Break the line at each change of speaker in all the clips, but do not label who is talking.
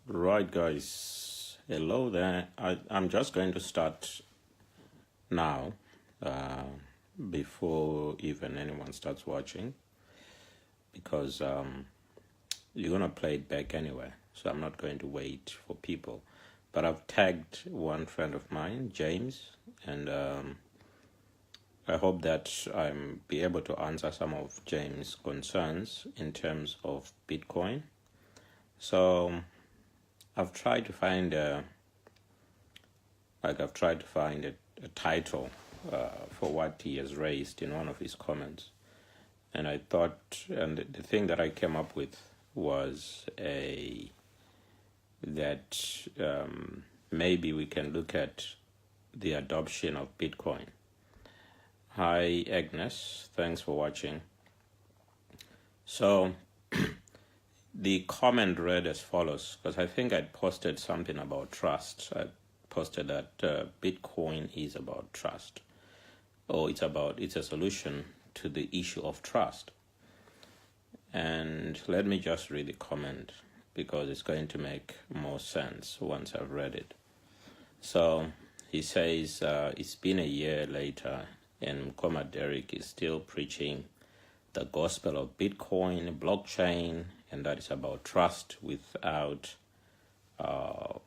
Right, guys. Hello there. I'm just going to start now, uh, before even anyone starts watching, because you're going to play it back anyway. So I'm not going to wait for people. But I've tagged one friend of mine, James, and I hope that I'm be able to answer some of James' concerns in terms of Bitcoin. So I've tried to find a title for what he has raised in one of his comments, and I thought, and the thing that I came up with was that maybe we can look at the adoption of Bitcoin. Hi Agnes, thanks for watching. So the comment read as follows, because I think I posted something about trust. I posted that Bitcoin is about trust, or it's a solution to the issue of trust. And let me just read the comment, because it's going to make more sense once I've read it. So he says, it's been a year later and Mkoma Derek is still preaching the gospel of Bitcoin, blockchain, and that is about trust without a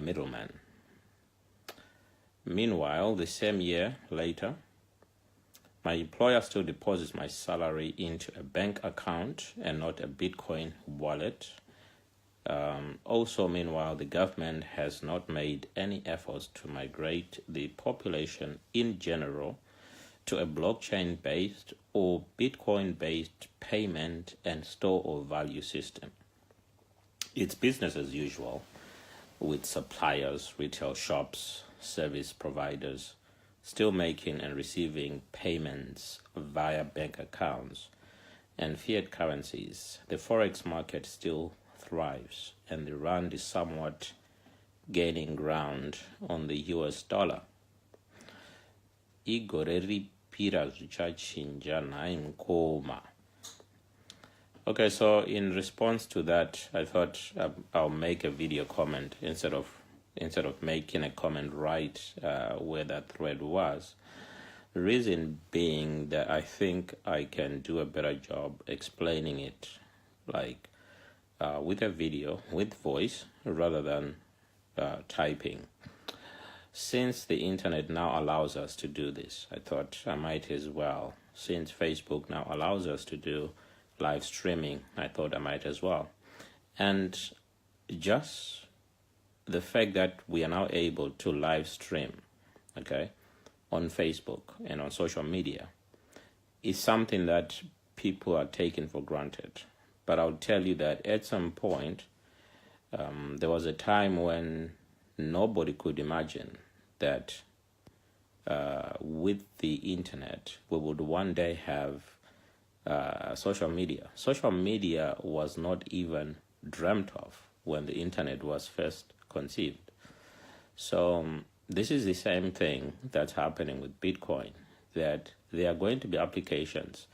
middleman. Meanwhile, the same year later, my employer still deposits my salary into a bank account and not a Bitcoin wallet. Also, meanwhile, the government has not made any efforts to migrate the population in general to a blockchain-based or Bitcoin-based payment and store of value system. It's business as usual, with suppliers, retail shops, service providers still making and receiving payments via bank accounts and fiat currencies. The forex market still thrives, and the rand is somewhat gaining ground on the US dollar. Okay, so in response to that, I thought I'll make a video comment instead of making a comment right where that thread was. The reason being that I think I can do a better job explaining it, like with a video, with voice, rather than typing. Since the internet now allows us to do this, I thought I might as well. Since Facebook now allows us to do live streaming, I thought I might as well. And just the fact that we are now able to live stream, okay, on Facebook and on social media is something that people are taking for granted. But I'll tell you that at some point, there was a time when nobody could imagine that with the internet, we would one day have social media. Social media was not even dreamt of when the internet was first conceived. So this is the same thing that's happening with Bitcoin, that there are going to be applications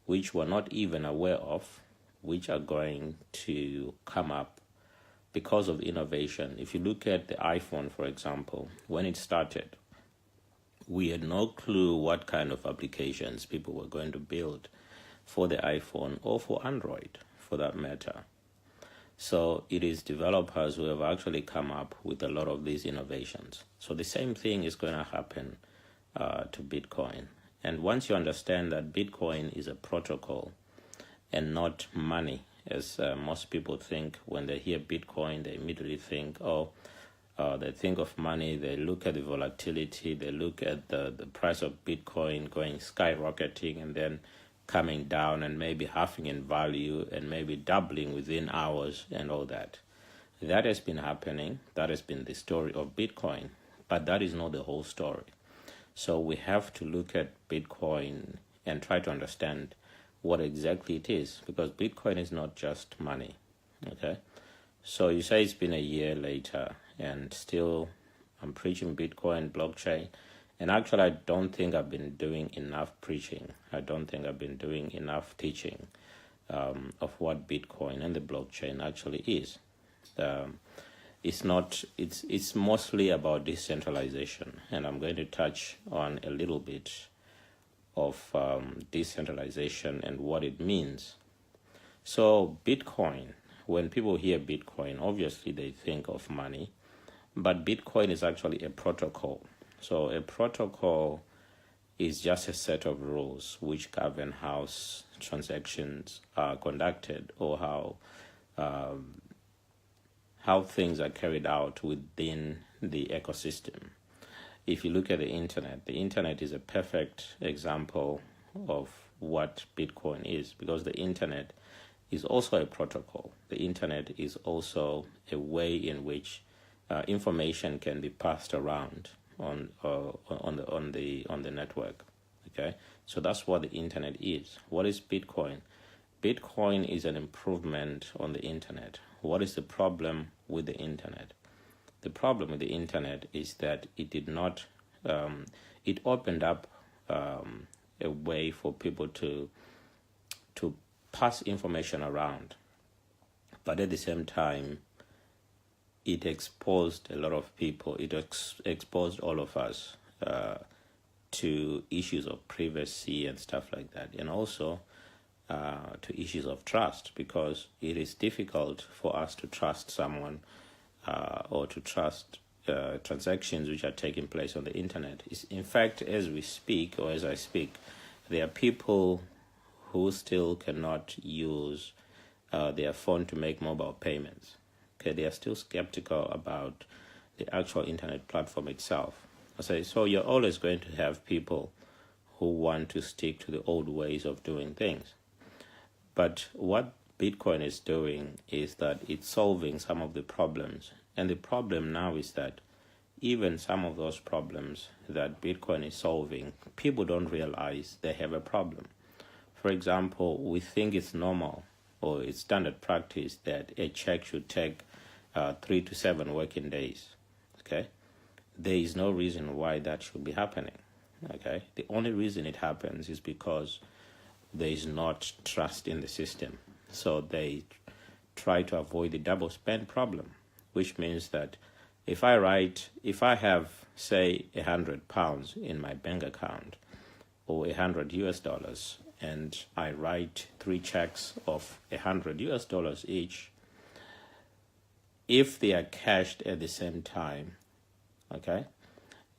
which we're not even aware of, which are going to come up because of innovation. If you look at the iPhone, for example, when it started, we had no clue what kind of applications people were going to build for the iPhone or for Android, for that matter. So it is developers who have actually come up with a lot of these innovations. So the same thing is going to happen to Bitcoin. And once you understand that Bitcoin is a protocol and not money, as most people think when they hear Bitcoin, they immediately think, they think of money, they look at the volatility, they look at the price of Bitcoin going skyrocketing and then coming down and maybe halving in value and maybe doubling within hours and all that. That has been happening. That has been the story of Bitcoin, but that is not the whole story. So we have to look at Bitcoin and try to understand what exactly it is, because Bitcoin is not just money, okay? So you say it's been a year later and still I'm preaching Bitcoin, blockchain, and actually I don't think I've been doing enough preaching. I don't think I've been doing enough teaching of what Bitcoin and the blockchain actually is. it's mostly about decentralization, and I'm going to touch on a little bit of decentralization and what it means. So Bitcoin, when people hear Bitcoin, obviously they think of money, but Bitcoin is actually a protocol. So a protocol is just a set of rules which govern how transactions are conducted, or how things are carried out within the ecosystem. If you look at the internet is a perfect example of what Bitcoin is, because the internet is also a protocol. The internet is also a way in which information can be passed around on the network. Okay, so that's what the internet is. What is Bitcoin? Bitcoin is an improvement on the internet. What is the problem with the internet? The problem with the internet is that it did not. It opened up a way for people to pass information around, but at the same time, it exposed a lot of people. It exposed all of us to issues of privacy and stuff like that, and also to issues of trust, because it is difficult for us to trust someone or to trust transactions which are taking place on the internet. In fact, as we speak, or as I speak, there are people who still cannot use their phone to make mobile payments. Okay, they are still skeptical about the actual internet platform itself. So you're always going to have people who want to stick to the old ways of doing things. But what Bitcoin is doing is that it's solving some of the problems. And the problem now is that even some of those problems that Bitcoin is solving, people don't realize they have a problem. For example, we think it's normal or it's standard practice that a check should take 3 to 7 working days. Okay, there is no reason why that should be happening. Okay, the only reason it happens is because there is not trust in the system. So they try to avoid the double spend problem, which means that if I have, say, £100 in my bank account, or $100, and I write 3 checks of $100 each, if they are cashed at the same time, okay,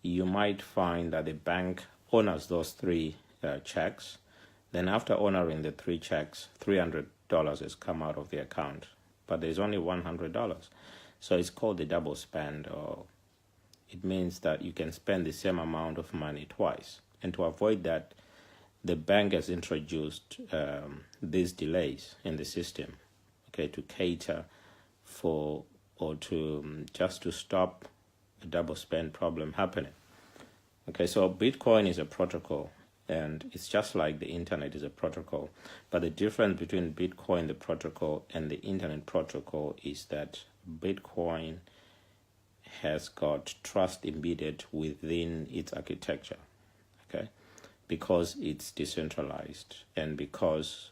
you might find that the bank honors those 3 checks. Then after honoring the 3 checks, $300 has come out of the account, but there's only $100. So it's called the double spend, or it means that you can spend the same amount of money twice. And to avoid that, the bank has introduced these delays in the system, okay, to cater for, or to just to stop a double spend problem happening. Okay, so Bitcoin is a protocol, and it's just like the internet is a protocol. But the difference between Bitcoin, the protocol, and the internet protocol is that Bitcoin has got trust embedded within its architecture, okay, because it's decentralized, and because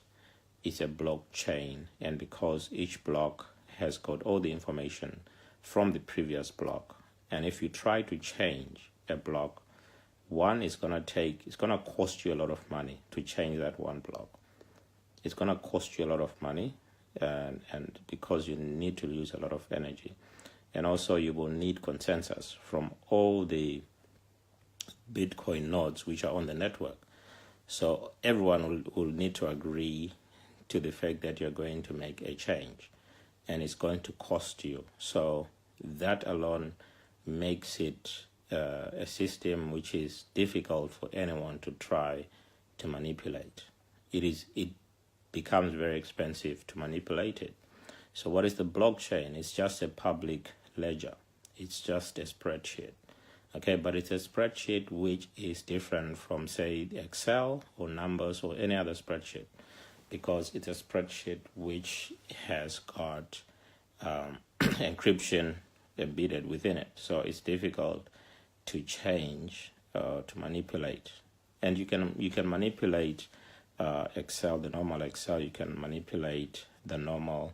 it's a blockchain, and because each block has got all the information from the previous block. And if you try to change a block, it's going to cost you a lot of money to change that one block. It's going to cost you a lot of money, and because you need to use a lot of energy. And also you will need consensus from all the Bitcoin nodes which are on the network. So everyone will need to agree to the fact that you're going to make a change, and it's going to cost you. So that alone makes it a system which is difficult for anyone to try to manipulate. It becomes very expensive to manipulate it. So what is the blockchain? It's just a public ledger. It's just a spreadsheet. Okay, but it's a spreadsheet which is different from, say, Excel or numbers or any other spreadsheet, because it's a spreadsheet which has got encryption embedded within it. So it's difficult to change, to manipulate. And you can manipulate Excel, the normal Excel. You can manipulate the normal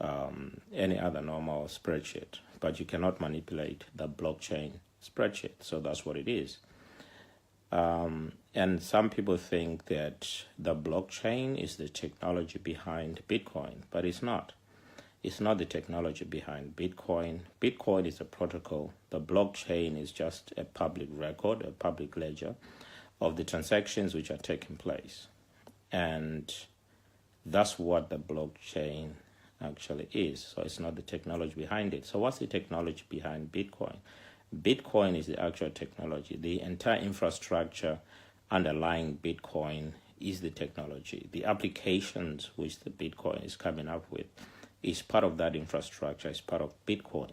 any other normal spreadsheet, but you cannot manipulate the blockchain spreadsheet. So that's what it is. And some people think that the blockchain is the technology behind Bitcoin, but it's not. It's not the technology behind Bitcoin. Bitcoin is a protocol. The blockchain is just a public record, a public ledger of the transactions which are taking place. And that's what the blockchain actually is. So it's not the technology behind it. So what's the technology behind Bitcoin? Bitcoin is the actual technology. The entire infrastructure underlying Bitcoin is the technology. The applications which the Bitcoin is coming up with is part of that infrastructure, is part of Bitcoin.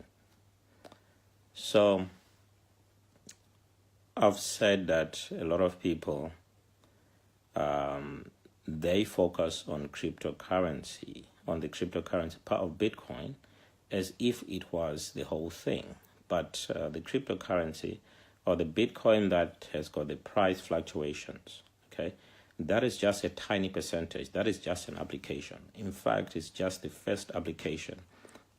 So I've said that a lot of people, they focus on cryptocurrency, on the cryptocurrency part of Bitcoin, as if it was the whole thing. But the cryptocurrency, or the Bitcoin that has got the price fluctuations, okay, that is just a tiny percentage. That is just an application. In fact, it's just the first application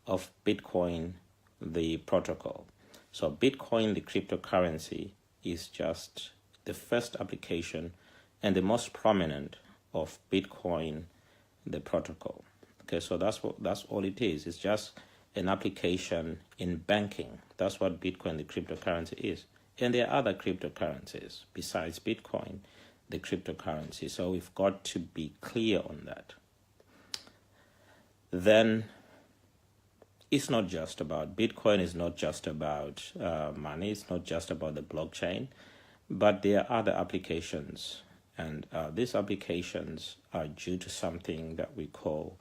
of Bitcoin, the protocol. So Bitcoin, the cryptocurrency, is just the first application and the most prominent of Bitcoin, the protocol. Okay, so that's all it is. It's just an application in banking. That's what Bitcoin, the cryptocurrency, is. And there are other cryptocurrencies besides Bitcoin, the cryptocurrency. So we've got to be clear on that. Then it's not just about Bitcoin, is not just about money, it's not just about the blockchain, but there are other applications. And these applications are due to something that we call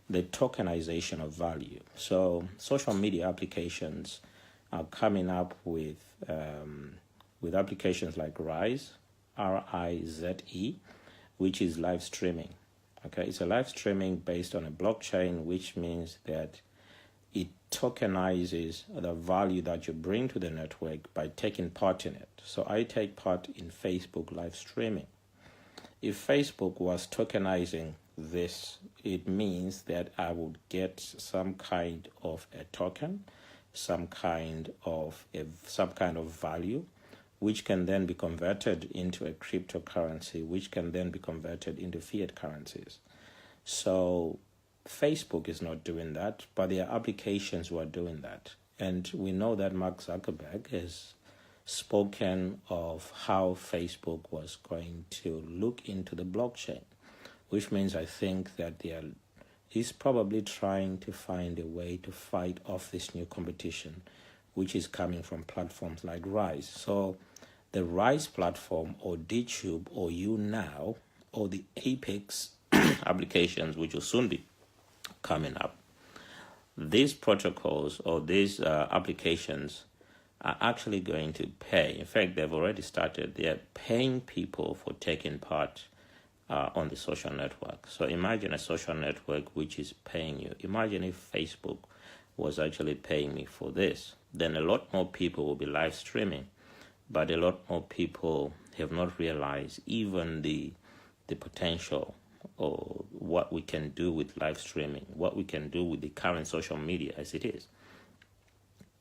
the tokenization of value. So social media applications are coming up with applications like Rise, R-I-Z-E, which is live streaming. Okay, it's a live streaming based on a blockchain, which means that it tokenizes the value that you bring to the network by taking part in it. So I take part in Facebook live streaming. If Facebook was tokenizing this, it means that I would get some kind of a token, some kind of value, which can then be converted into a cryptocurrency, which can then be converted into fiat currencies. So Facebook is not doing that, but there are applications who are doing that. And we know that Mark Zuckerberg has spoken of how Facebook was going to look into the blockchain, which means I think that he's probably trying to find a way to fight off this new competition, which is coming from platforms like Rise. So the Rise platform, or DTube, or YouNow, or the Apex applications, which will soon be coming up, these protocols or these applications are actually going to pay. In fact, they've already started. They're paying people for taking part on the social network. So imagine a social network which is paying you. Imagine if Facebook was actually paying me for this. Then a lot more people will be live streaming, but a lot more people have not realized even the potential or what we can do with live streaming, what we can do with the current social media as it is.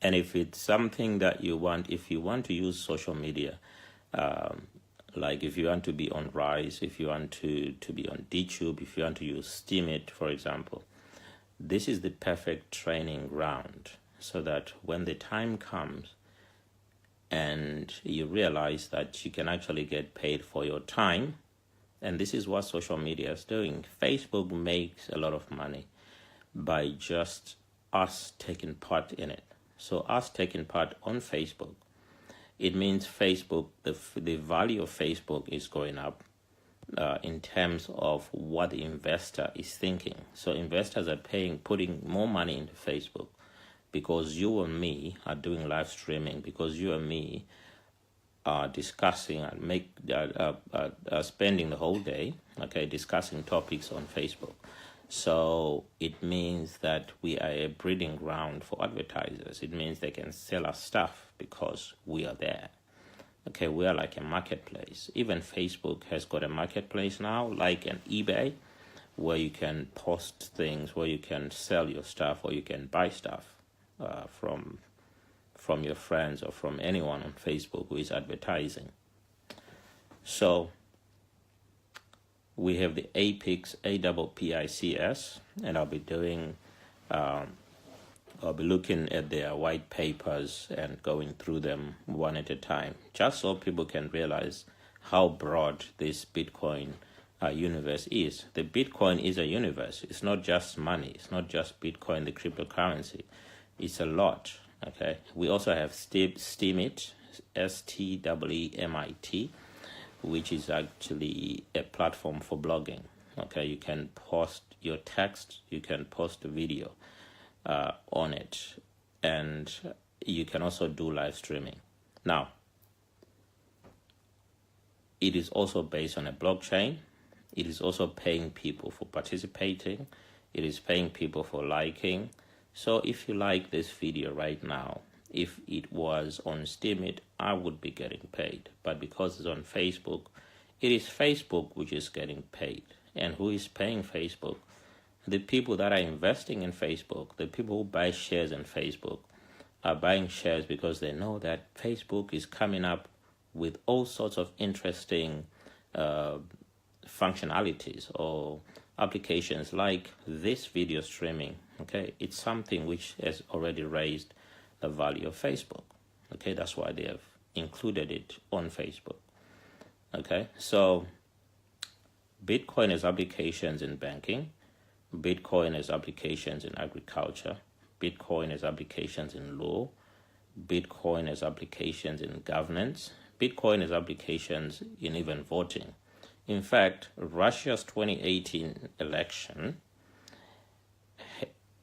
And if it's something that you want, if you want to use social media, like if you want to be on Rise, if you want to be on DTube, if you want to use Steemit, for example, this is the perfect training ground, so that when the time comes and you realize that you can actually get paid for your time, and this is what social media is doing. Facebook makes a lot of money by just us taking part in it. So us taking part on Facebook, it means Facebook, the value of Facebook is going up in terms of what the investor is thinking. So investors are putting more money into Facebook because you and me are doing live streaming, because you and me are discussing and spending the whole day, okay, discussing topics on Facebook. So it means that we are a breeding ground for advertisers. It means they can sell us stuff because we are there. Okay, we are like a marketplace. Even Facebook has got a marketplace now, like an eBay, where you can post things, where you can sell your stuff, or you can buy stuff from your friends or from anyone on Facebook who is advertising. So we have the APICS, APPICS, and I'll be looking at their white papers and going through them one at a time, just so people can realize how broad this Bitcoin universe is. The Bitcoin is a universe. It's not just money. It's not just Bitcoin, the cryptocurrency. It's a lot. Okay. We also have Steemit, STEEMIT, which is actually a platform for blogging. Okay, you can post your text, you can post a video on it, and you can also do live streaming. Now, it is also based on a blockchain. It is also paying people for participating. It is paying people for liking. So if you like this video right now, if it was on Steemit, I would be getting paid. But because it's on Facebook, it is Facebook which is getting paid. And who is paying Facebook? The people that are investing in Facebook, the people who buy shares in Facebook, are buying shares because they know that Facebook is coming up with all sorts of interesting functionalities or applications like this video streaming. Okay, it's something which has already raised the value of Facebook. Okay, that's why they have included it on Facebook. Okay, so Bitcoin has applications in banking. Bitcoin has applications in agriculture. Bitcoin has applications in law. Bitcoin has applications in governance. Bitcoin has applications in even voting. In fact, Russia's 2018 election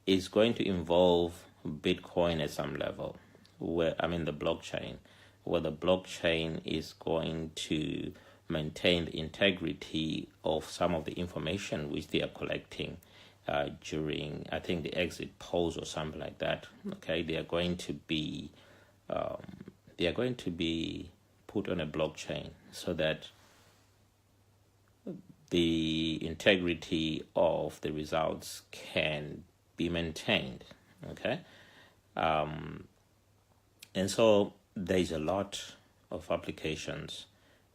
is going to involve Bitcoin at some level, the blockchain, where the blockchain is going to maintain the integrity of some of the information which they are collecting during, I think, the exit polls or something like that. Okay, they are going to be put on a blockchain so that the integrity of the results can be maintained. Okay, and so there's a lot of applications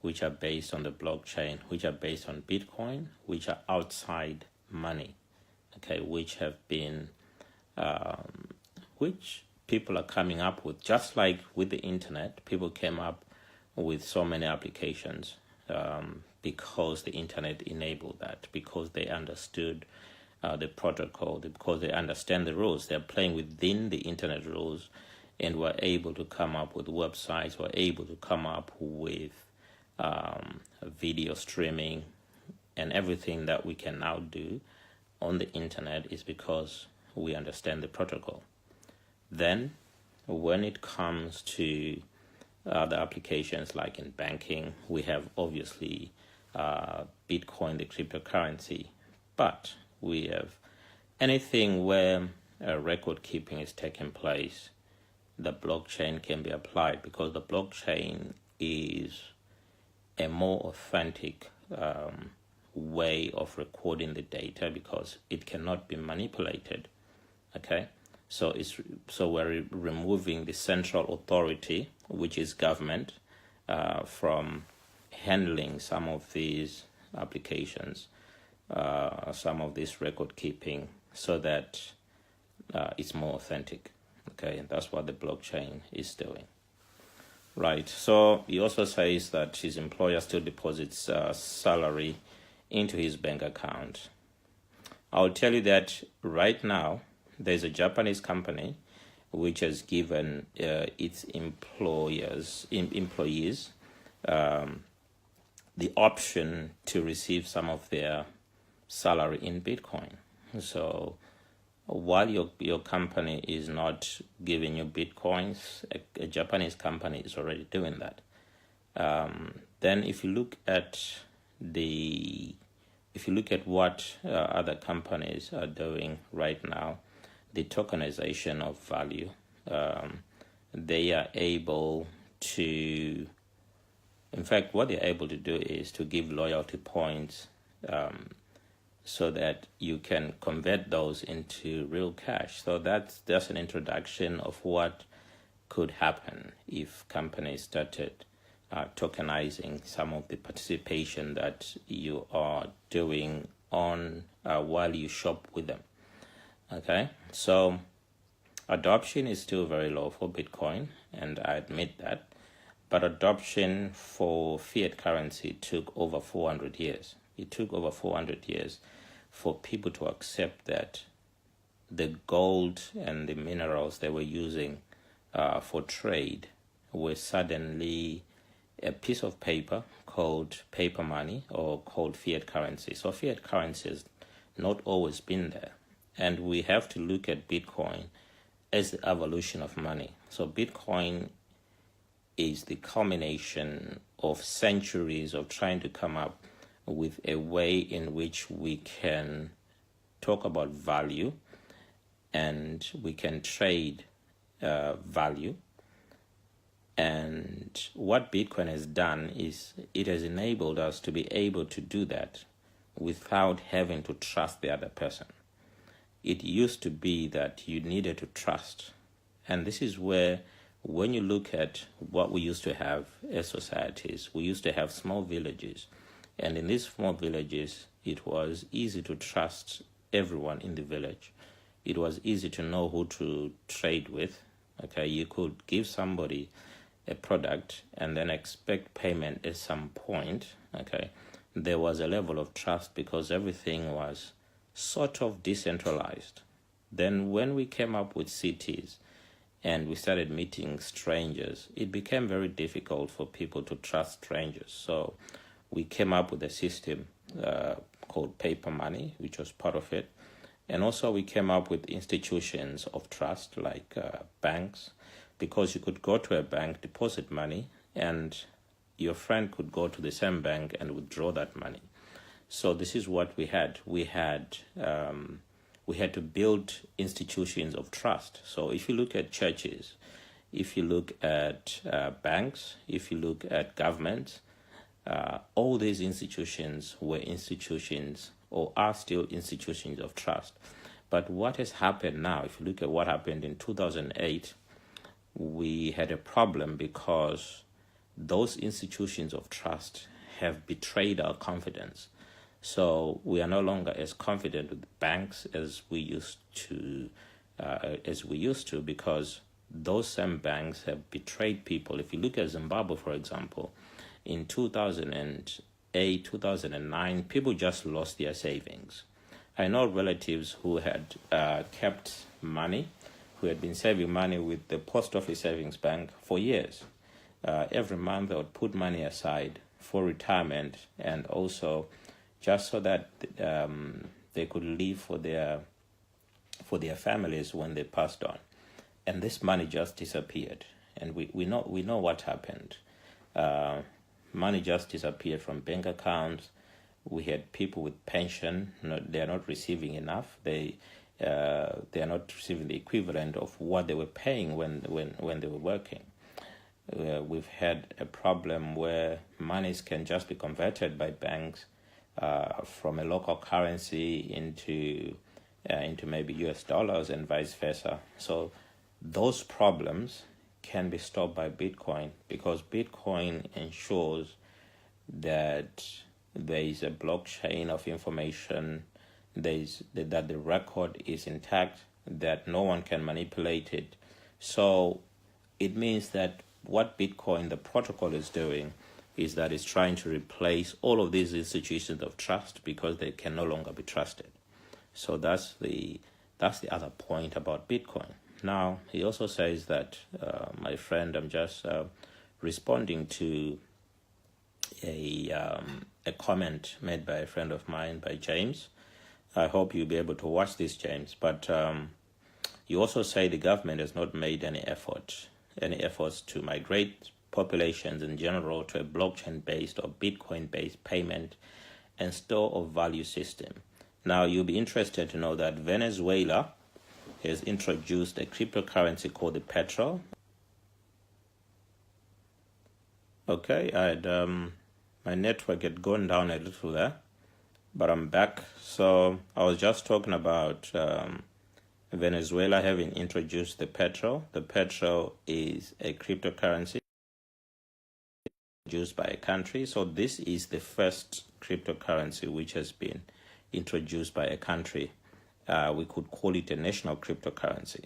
which are based on the blockchain, which are based on Bitcoin, which are outside money. Okay, which have been, which people are coming up with, just like with the internet. People came up with so many applications because the internet enabled that, because they understood the protocol, because they understand the rules. They're playing within the internet rules and were able to come up with websites, were able to come up with video streaming, and everything that we can now do on the internet is because we understand the protocol. Then when it comes to the applications like in banking, we have obviously Bitcoin, the cryptocurrency, but we have anything where record keeping is taking place, the blockchain can be applied, because the blockchain is a more authentic way of recording the data, because it cannot be manipulated. Okay, so we're removing the central authority, which is government, from handling some of these applications, some of this record keeping, so that it's more authentic. Okay, and that's what the blockchain is doing. Right, so he also says that his employer still deposits salary into his bank account. I'll tell you that right now, there's a Japanese company which has given its employees the option to receive some of their salary in Bitcoin. So while your company is not giving you Bitcoins, a Japanese company is already doing that. Then if you look at what other companies are doing right now, the tokenization of value, they are able to, in fact, what they're able to do is to give loyalty points. so that you can convert those into real cash. So that's just an introduction of what could happen if companies started tokenizing some of the participation that you are doing on while you shop with them. Okay, so adoption is still very low for Bitcoin, and I admit that. But adoption for fiat currency took over 400 years. It took over 400 years for people to accept that the gold and the minerals they were using for trade were suddenly a piece of paper called paper money or called fiat currency. So fiat currency has not always been there. And we have to look at Bitcoin as the evolution of money. So Bitcoin is the culmination of centuries of trying to come up with a way in which we can talk about value and we can trade value. And what Bitcoin has done is it has enabled us to be able to do that without having to trust the other person. It used to be that you needed to trust. And this is where, when you look at what we used to have as societies, we used to have small villages. And in these small villages, it was easy to trust everyone in the village. It was easy to know who to trade with. Okay, you could give somebody a product and then expect payment at some point. Okay, there was a level of trust because everything was sort of decentralized. Then when we came up with cities and we started meeting strangers, it became very difficult for people to trust strangers. So we came up with a system called paper money, which was part of it. And also we came up with institutions of trust like banks, because you could go to a bank, deposit money, and your friend could go to the same bank and withdraw that money. So this is what we had. We had to build institutions of trust. So if you look at churches, if you look at banks, if you look at governments, all these institutions were institutions or are still institutions of trust. But what has happened now, if you look at what happened in 2008, we had a problem because those institutions of trust have betrayed our confidence. So we are no longer as confident with banks as we used to, because those same banks have betrayed people. If you look at Zimbabwe, for example, in 2008, 2009, people just lost their savings. I know relatives who had kept money, who had been saving money with the post office savings bank for years. Every month they would put money aside for retirement and also just so that they could live for their families when they passed on. And this money just disappeared. And we know what happened. Money just disappeared from bank accounts. We had people with pension. They are not receiving enough. They are not receiving the equivalent of what they were paying when they were working. We've had a problem where monies can just be converted by banks from a local currency into maybe US dollars and vice versa. So those problems can be stopped by Bitcoin, because Bitcoin ensures that there is a blockchain of information, that the record is intact, that no one can manipulate it. So it means that what Bitcoin, the protocol, is doing is that it's trying to replace all of these institutions of trust because they can no longer be trusted. So that's the other point about Bitcoin. Now, he also says that, my friend, I'm just responding to a comment made by a friend of mine, by James. I hope you'll be able to watch this, James. But you also say the government has not made any efforts to migrate populations in general to a blockchain-based or Bitcoin-based payment and store of value system. Now, you'll be interested to know that Venezuela has introduced a cryptocurrency called the petrol. Okay, my network had gone down a little there, but I'm back. So I was just talking about Venezuela having introduced the petro. The petro is a cryptocurrency introduced by a country. So this is the first cryptocurrency which has been introduced by a country. We could call it a national cryptocurrency.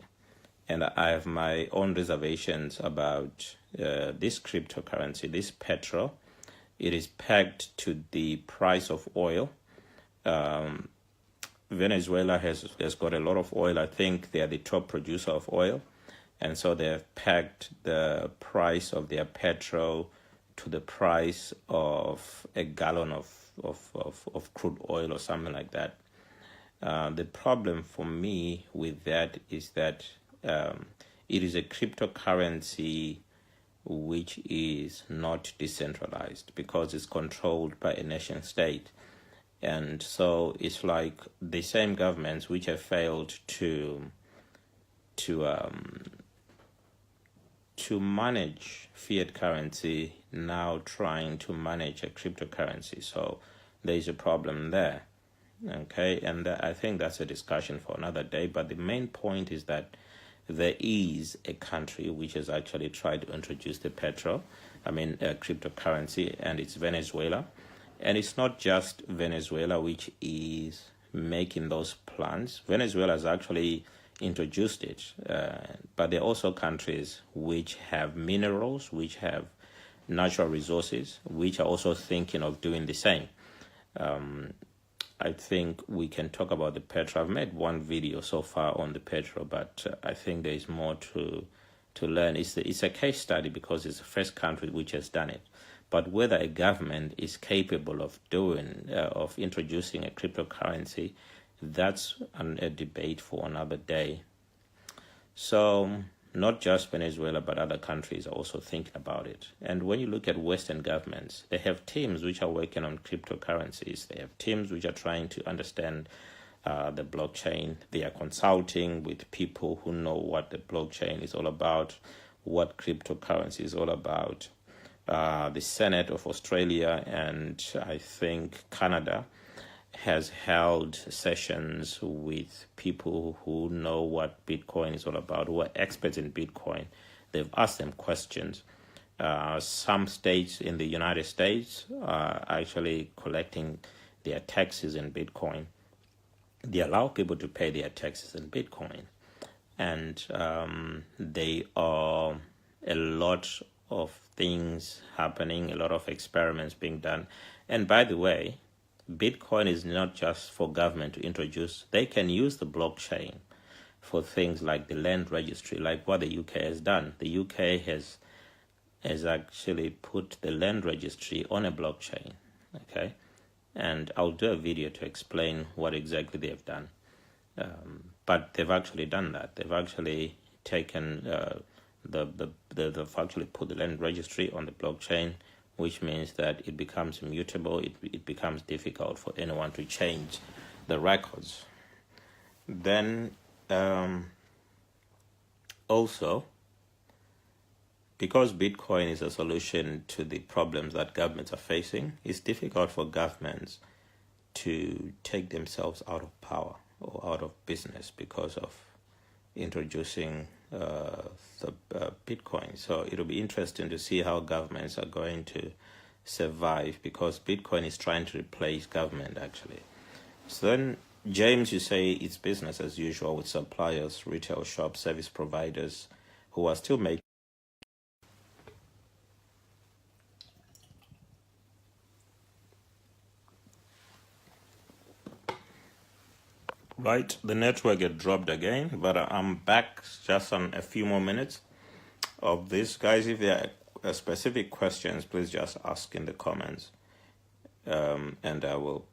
And I have my own reservations about this cryptocurrency, this petro. It is pegged to the price of oil. Venezuela has got a lot of oil. I think they are the top producer of oil. And so they have pegged the price of their petrol to the price of a gallon of crude oil or something like that. The problem for me with that is that it is a cryptocurrency which is not decentralized because it's controlled by a nation state. And so it's like the same governments which have failed to manage fiat currency now trying to manage a cryptocurrency. So there's a problem there. Okay, and I think that's a discussion for another day. But the main point is that there is a country which has actually tried to introduce the cryptocurrency, and it's Venezuela. And it's not just Venezuela which is making those plans. Venezuela has actually introduced it, but there are also countries which have minerals, which have natural resources, which are also thinking of doing the same. I think we can talk about the petro. I've made one video so far on the petro, but I think there is more to learn. It's a case study because it's the first country which has done it. But whether a government is capable of introducing a cryptocurrency, that's a debate for another day. So not just Venezuela, but other countries are also thinking about it. And when you look at Western governments, they have teams which are working on cryptocurrencies. They have teams which are trying to understand the blockchain. They are consulting with people who know what the blockchain is all about, what cryptocurrency is all about. The Senate of Australia and I think Canada has held sessions with people who know what Bitcoin is all about, who are experts in Bitcoin. They've asked them questions. Some states in the United States are actually collecting their taxes in Bitcoin. They allow people to pay their taxes in Bitcoin. And they are a lot of things happening, a lot of experiments being done. And by the way, Bitcoin is not just for government to introduce. They can use the blockchain for things like the land registry, like what the UK has done. The UK has actually put the land registry on a blockchain, okay? And I'll do a video to explain what exactly they've done. But they've actually done that. They've actually taken they've actually put the land registry on the blockchain, which means that it becomes immutable. It becomes difficult for anyone to change the records. Then also, because Bitcoin is a solution to the problems that governments are facing, it's difficult for governments to take themselves out of power or out of business because of introducing the Bitcoin. So it'll be interesting to see how governments are going to survive because Bitcoin is trying to replace government actually. So then, James, you say it's business as usual with suppliers, retail shops, service providers who are still making. Right, the network had dropped again, but I'm back just on a few more minutes of this. Guys, if there are specific questions, please just ask in the comments, and I'll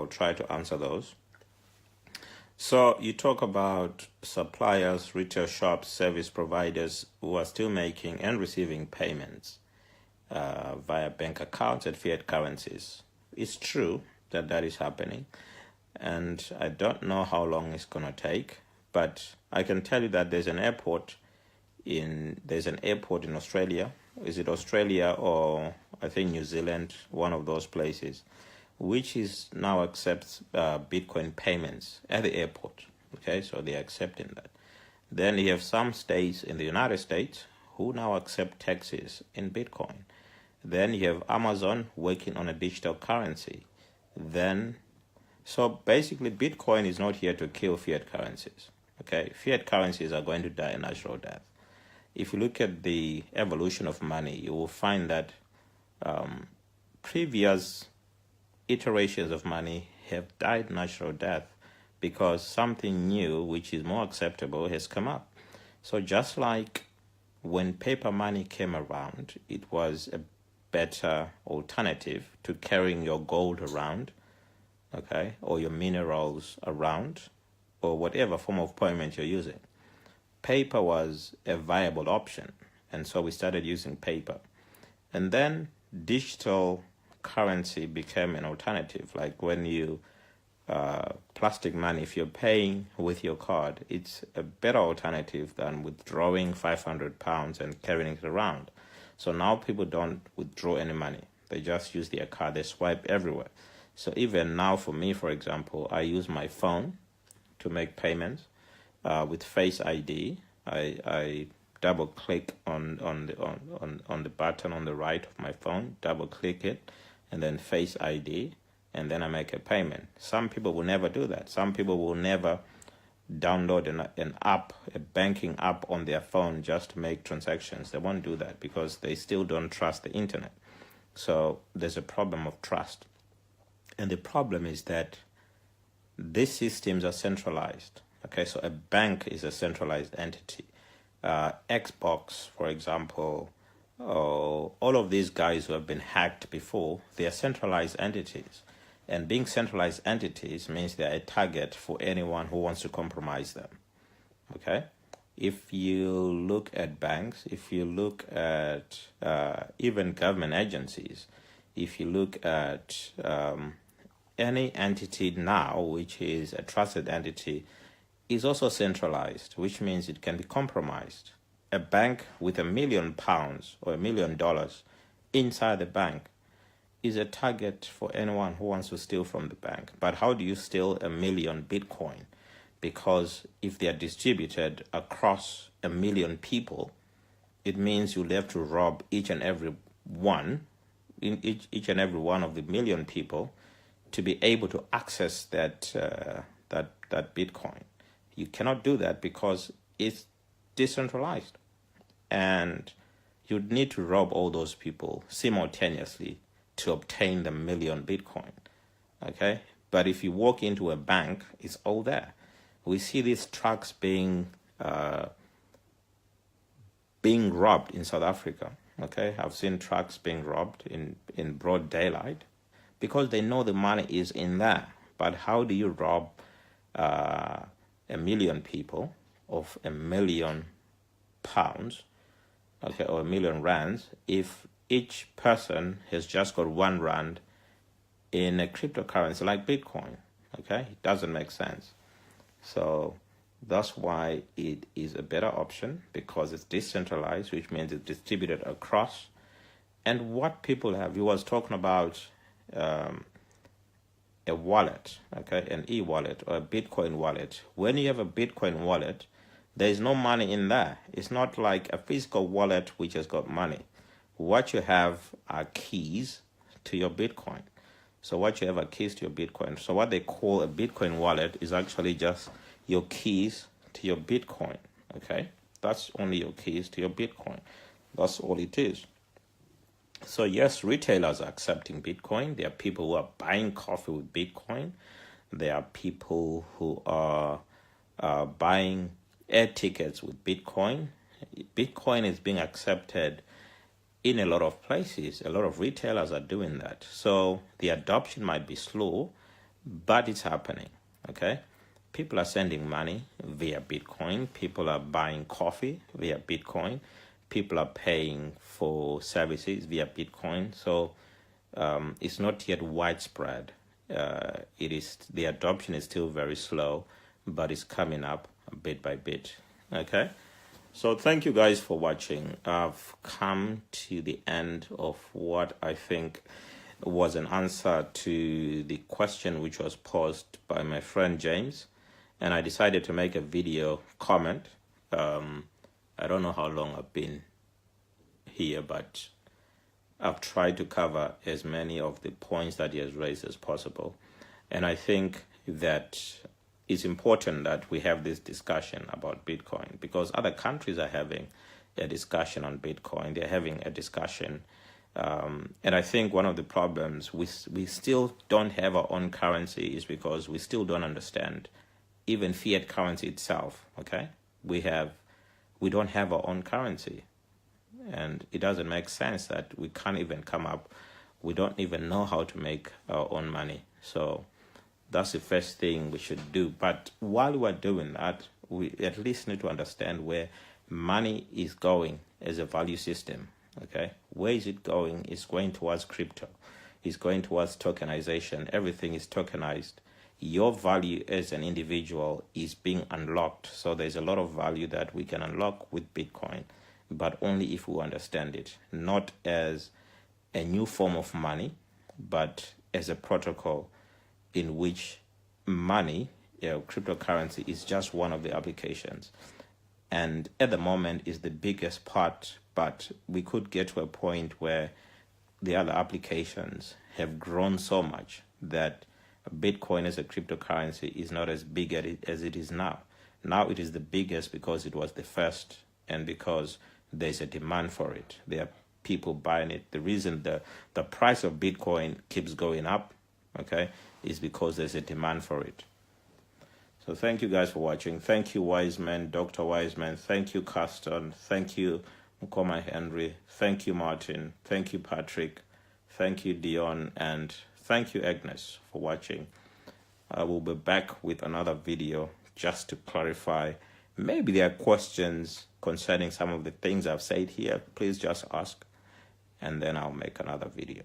try to answer those. So you talk about suppliers, retail shops, service providers who are still making and receiving payments via bank accounts and fiat currencies. It's true that is happening. And I don't know how long it's going to take, but I can tell you that there's an airport in Australia. Is it Australia or I think New Zealand, one of those places, which is now accepts Bitcoin payments at the airport. Okay, so they're accepting that. Then you have some states in the United States who now accept taxes in Bitcoin. Then you have Amazon working on a digital currency. Then, so basically Bitcoin is not here to kill fiat currencies. Okay, fiat currencies are going to die a natural death. If you look at the evolution of money, you will find that previous iterations of money have died natural death because something new, which is more acceptable, has come up. So just like when paper money came around, it was a better alternative to carrying your gold around, okay, or your minerals around, or whatever form of payment you're using. Paper was a viable option, and so we started using paper. And then digital currency became an alternative. Like when you plastic money, if you're paying with your card, it's a better alternative than withdrawing £500 and carrying it around. So now people don't withdraw any money. They just use their card. They swipe everywhere. So even now for me, for example, I use my phone to make payments with Face ID. I double click on the button on the right of my phone, double click it, and then Face ID, and then I make a payment. Some people will never do that. Some people will never download an app, a banking app on their phone just to make transactions. They won't do that because they still don't trust the internet. So there's a problem of trust. And the problem is that these systems are centralized. Okay, so a bank is a centralized entity. Xbox, for example, all of these guys who have been hacked before, they are centralized entities. And being centralized entities means they are a target for anyone who wants to compromise them. Okay? If you look at banks, if you look at even government agencies, if you look at any entity now, which is a trusted entity, is also centralized, which means it can be compromised. A bank with £1 million or $1 million inside the bank is a target for anyone who wants to steal from the bank. But how do you steal 1 million Bitcoin? Because if they are distributed across 1 million people, it means you'll have to rob each and every one of the 1 million people to be able to access that Bitcoin. You cannot do that because it's decentralized, and you'd need to rob all those people simultaneously to obtain the 1 million Bitcoin. Okay, but if you walk into a bank, it's all there. We see these trucks being robbed in South Africa. Okay, I've seen trucks being robbed in broad daylight because they know the money is in there. But how do you rob 1 million people of £1 million, okay, or 1 million rands, if each person has just got 1 rand in a cryptocurrency like Bitcoin? Okay, it doesn't make sense. So that's why it is a better option, because it's decentralized, which means it's distributed across. And what people have, he was talking about a wallet, okay, an e-wallet or a Bitcoin wallet. When you have a Bitcoin wallet, there is no money in there. It's not like a physical wallet which has got money. What you have are keys to your Bitcoin. So what you have are keys to your Bitcoin. So what they call a Bitcoin wallet is actually just your keys to your Bitcoin, okay? That's only your keys to your Bitcoin. That's all it is. So yes, retailers are accepting Bitcoin. There are people who are buying coffee with Bitcoin. There are people who are buying air tickets with Bitcoin. Bitcoin is being accepted in a lot of places. A lot of retailers are doing that. So the adoption might be slow, but it's happening, okay? People are sending money via Bitcoin. People are buying coffee via Bitcoin. People are paying for services via Bitcoin. So it's not yet widespread. The adoption is still very slow, but it's coming up bit by bit. Okay. So thank you guys for watching. I've come to the end of what I think was an answer to the question which was posed by my friend James, and I decided to make a video comment. I don't know how long I've been here, but I've tried to cover as many of the points that he has raised as possible. And I think that it's important that we have this discussion about Bitcoin, because other countries are having a discussion on Bitcoin. They're having a discussion. And I think one of the problems we still don't have our own currency is because we still don't understand even fiat currency itself. Okay, we don't have our own currency, and it doesn't make sense that we can't even come up. We don't even know how to make our own money. So that's the first thing we should do. But while we're doing that, we at least need to understand where money is going as a value system. Okay, where is it going? It's going towards crypto. It's going towards tokenization. Everything is tokenized. Your value as an individual is being unlocked. So there's a lot of value that we can unlock with Bitcoin, but only if we understand it, not as a new form of money, but as a protocol in which money, cryptocurrency, is just one of the applications. And at the moment is the biggest part, but we could get to a point where the other applications have grown so much that Bitcoin as a cryptocurrency is not as big as it is now. Now it is the biggest because it was the first, and because there's a demand for it. There are people buying it. The reason the price of Bitcoin keeps going up, okay, is because there's a demand for it. So thank you guys for watching. Thank you, Wiseman, Dr. Wiseman. Thank you, Caston. Thank you, Mukoma Henry. Thank you, Martin. Thank you, Patrick. Thank you, Dion. And thank you, Agnes, for watching. I will be back with another video just to clarify. Maybe there are questions concerning some of the things I've said here. Please just ask, and then I'll make another video.